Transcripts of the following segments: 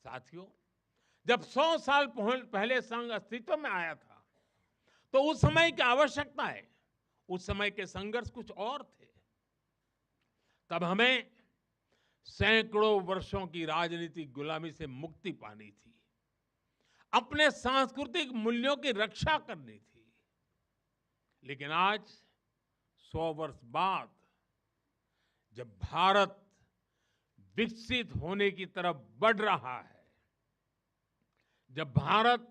साथियों, जब 100 साल पहले संघ अस्तित्व में आया था, तो उस समय की आवश्यकताएं, उस समय के संघर्ष कुछ और थे। तब हमें सैकड़ों वर्षों की राजनीतिक गुलामी से मुक्ति पानी थी, अपने सांस्कृतिक मूल्यों की रक्षा करनी थी। लेकिन आज 100 वर्ष बाद जब भारत विकसित होने की तरफ बढ़ रहा है, जब भारत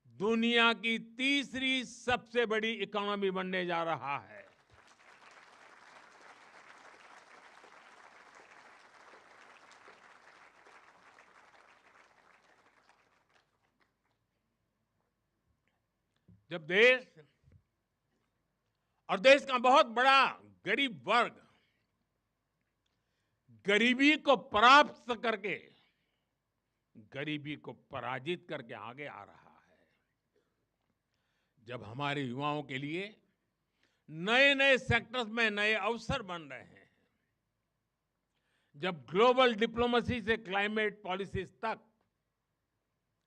दुनिया की तीसरी सबसे बड़ी इकोनॉमी बनने जा रहा है, जब देश और देश का बहुत बड़ा गरीब वर्ग गरीबी को परास्त करके, गरीबी को पराजित करके आगे आ रहा है, जब हमारे युवाओं के लिए नए नए सेक्टर्स में नए अवसर बन रहे हैं, जब ग्लोबल डिप्लोमेसी से क्लाइमेट पॉलिसीज तक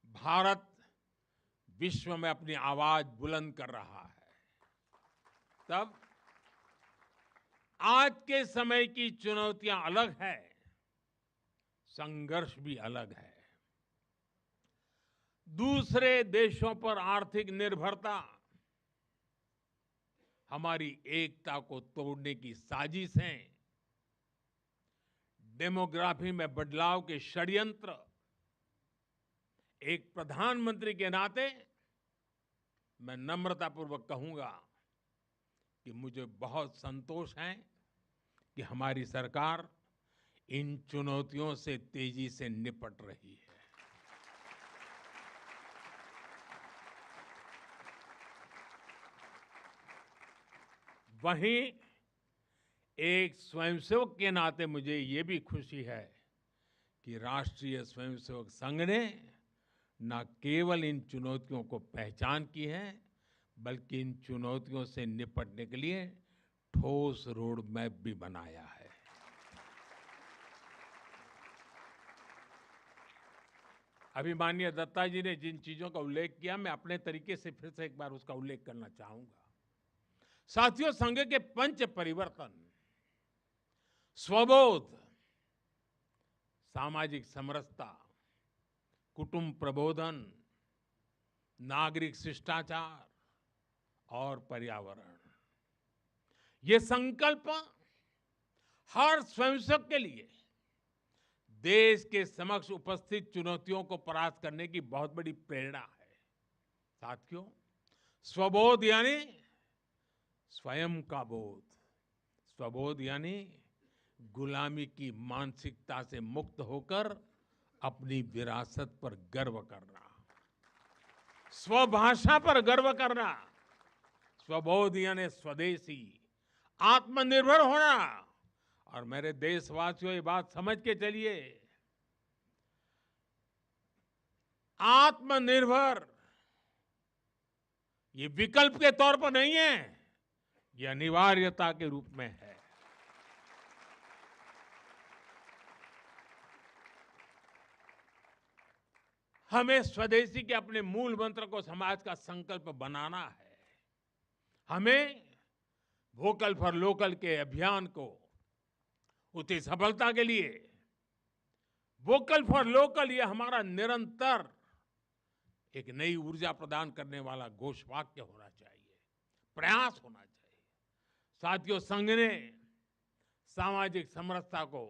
भारत विश्व में अपनी आवाज बुलंद कर रहा है, तब आज के समय की चुनौतियां अलग है, संघर्ष भी अलग है। दूसरे देशों पर आर्थिक निर्भरता हमारी एकता को तोड़ने की साजिश है। डेमोग्राफी में बदलाव के षड्यंत्र। एक प्रधानमंत्री के नाते मैं नम्रतापूर्वक कहूंगा कि मुझे बहुत संतोष है कि हमारी सरकार इन चुनौतियों से तेजी से निपट रही है। वहीं एक स्वयंसेवक के नाते मुझे ये भी खुशी है कि राष्ट्रीय स्वयंसेवक संघ ने न केवल इन चुनौतियों को पहचान की है, बल्कि इन चुनौतियों से निपटने के लिए ठोस रोड मैप भी बनाया है। अभी माननीय दत्ता जी ने जिन चीजों का उल्लेख किया, मैं अपने तरीके से फिर से एक बार उसका उल्लेख करना चाहूंगा। साथियों, संघ के पंच परिवर्तन, स्वबोध, सामाजिक समरसता, कुटुंब प्रबोधन, नागरिक शिष्टाचार और पर्यावरण, ये संकल्प हर स्वयंसेवक के लिए देश के समक्ष उपस्थित चुनौतियों को परास्त करने की बहुत बड़ी प्रेरणा है। साथियों, स्वबोध यानी स्वयं का बोध, स्वबोध यानी गुलामी की मानसिकता से मुक्त होकर अपनी विरासत पर गर्व करना, स्वभाषा पर गर्व करना। स्वबोध यानी स्वदेशी, आत्मनिर्भर होना। और मेरे देशवासियों, ये बात समझ के चलिए, आत्मनिर्भर ये विकल्प के तौर पर नहीं है, ये अनिवार्यता के रूप में है। हमें स्वदेशी के अपने मूल मंत्र को समाज का संकल्प बनाना है। हमें वोकल फॉर लोकल के अभियान को उसकी सफलता के लिए वोकल फॉर लोकल ये हमारा निरंतर एक नई ऊर्जा प्रदान करने वाला घोषवाक्य होना चाहिए, प्रयास होना चाहिए। साथियों, संघ ने सामाजिक समरसता को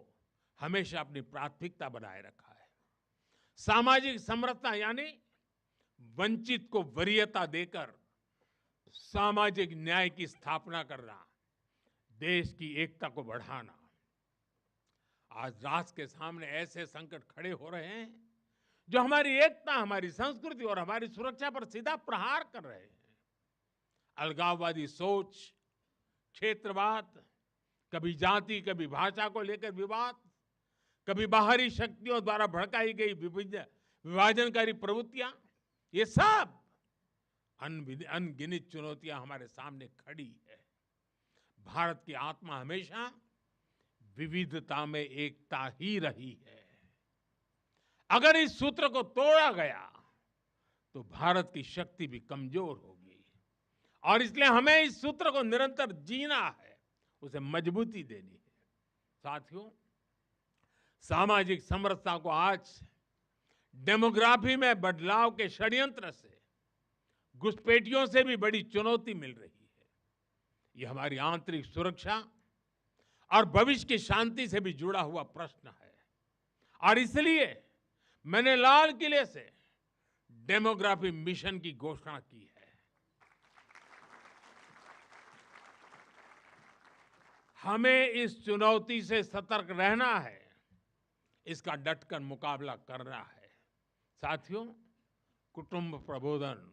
हमेशा अपनी प्राथमिकता बनाए रखा है। सामाजिक समरसता यानी वंचित को वरीयता देकर सामाजिक न्याय की स्थापना करना, देश की एकता को बढ़ाना। आज राष्ट्र के सामने ऐसे संकट खड़े हो रहे हैं जो हमारी एकता, हमारी संस्कृति और हमारी सुरक्षा पर सीधा प्रहार कर रहे हैं। अलगाववादी सोच, क्षेत्रवाद, कभी जाति, कभी भाषा को लेकर विवाद, कभी बाहरी शक्तियों द्वारा भड़काई गई विभाजनकारी प्रवृत्तियां, ये सब अनगिनत चुनौतियां हमारे सामने खड़ी है। भारत की आत्मा हमेशा विविधता में एकता ही रही है। अगर इस सूत्र को तोड़ा गया तो भारत की शक्ति भी कमजोर होगी और इसलिए हमें इस सूत्र को निरंतर जीना है, उसे मजबूती देनी है। साथियों, सामाजिक समरसता को आज डेमोग्राफी में बदलाव के षड्यंत्र से, घुसपैठियों से भी बड़ी चुनौती मिल रही है। यह हमारी आंतरिक सुरक्षा और भविष्य की शांति से भी जुड़ा हुआ प्रश्न है और इसलिए मैंने लाल किले से डेमोग्राफी मिशन की घोषणा की है। हमें इस चुनौती से सतर्क रहना है, इसका डटकर मुकाबला करना है। साथियों, कुटुंब प्रबोधन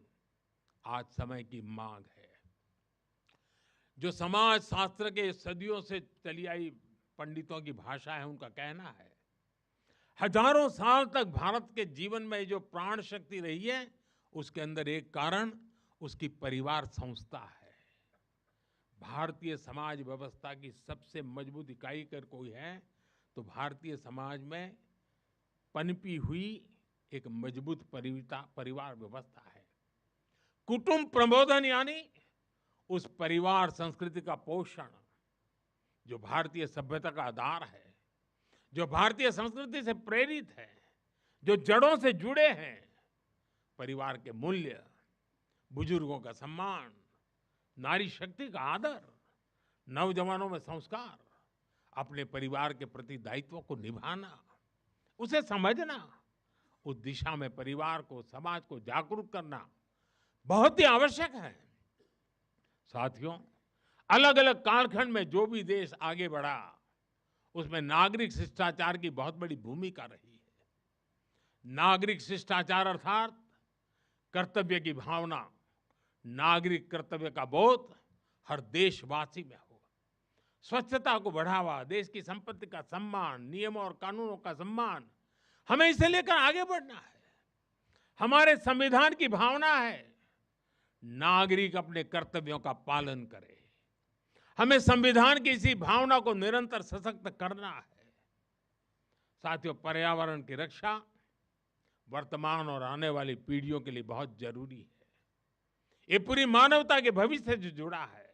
आज समय की मांग है। जो समाज शास्त्र के सदियों से चली आई पंडितों की भाषा है, उनका कहना है, हजारों साल तक भारत के जीवन में जो प्राण शक्ति रही है, उसके अंदर एक कारण उसकी परिवार संस्था है। भारतीय समाज व्यवस्था की सबसे मजबूत इकाई अगर कोई है तो भारतीय समाज में पनपी हुई एक मजबूत परिवार व्यवस्था है। कुटुंब प्रबोधन यानी उस परिवार संस्कृति का पोषण जो भारतीय सभ्यता का आधार है, जो भारतीय संस्कृति से प्रेरित है, जो जड़ों से जुड़े हैं। परिवार के मूल्य, बुजुर्गों का सम्मान, नारी शक्ति का आदर, नौजवानों में संस्कार, अपने परिवार के प्रति दायित्व को निभाना, उसे समझना, उस दिशा में परिवार को, समाज को जागरूक करना बहुत ही आवश्यक है। साथियों, अलग अलग कालखंड में जो भी देश आगे बढ़ा, उसमें नागरिक शिष्टाचार की बहुत बड़ी भूमिका रही है। नागरिक शिष्टाचार अर्थात कर्तव्य की भावना, नागरिक कर्तव्य का बोध हर देशवासी में हो। स्वच्छता को बढ़ावा, देश की संपत्ति का सम्मान, नियमों और कानूनों का सम्मान, हमें इसे लेकर आगे बढ़ना है। हमारे संविधान की भावना है नागरिक अपने कर्तव्यों का पालन करे। हमें संविधान की इसी भावना को निरंतर सशक्त करना है। साथियों, पर्यावरण की रक्षा वर्तमान और आने वाली पीढ़ियों के लिए बहुत जरूरी है। ये पूरी मानवता के भविष्य से जुड़ा है।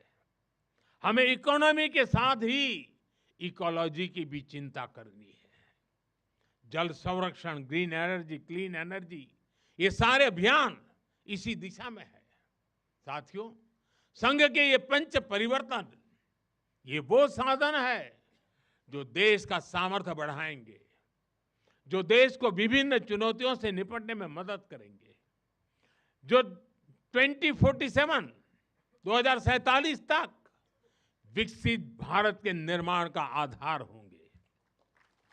हमें इकोनॉमी के साथ ही इकोलॉजी की भी चिंता करनी है। जल संरक्षण, ग्रीन एनर्जी, क्लीन एनर्जी, ये सारे अभियान इसी दिशा में है। साथियों, संघ के ये पंच परिवर्तन, ये वो साधन है जो देश का सामर्थ्य बढ़ाएंगे, जो देश को विभिन्न चुनौतियों से निपटने में मदद करेंगे, जो 2047 तक विकसित भारत के निर्माण का आधार होंगे।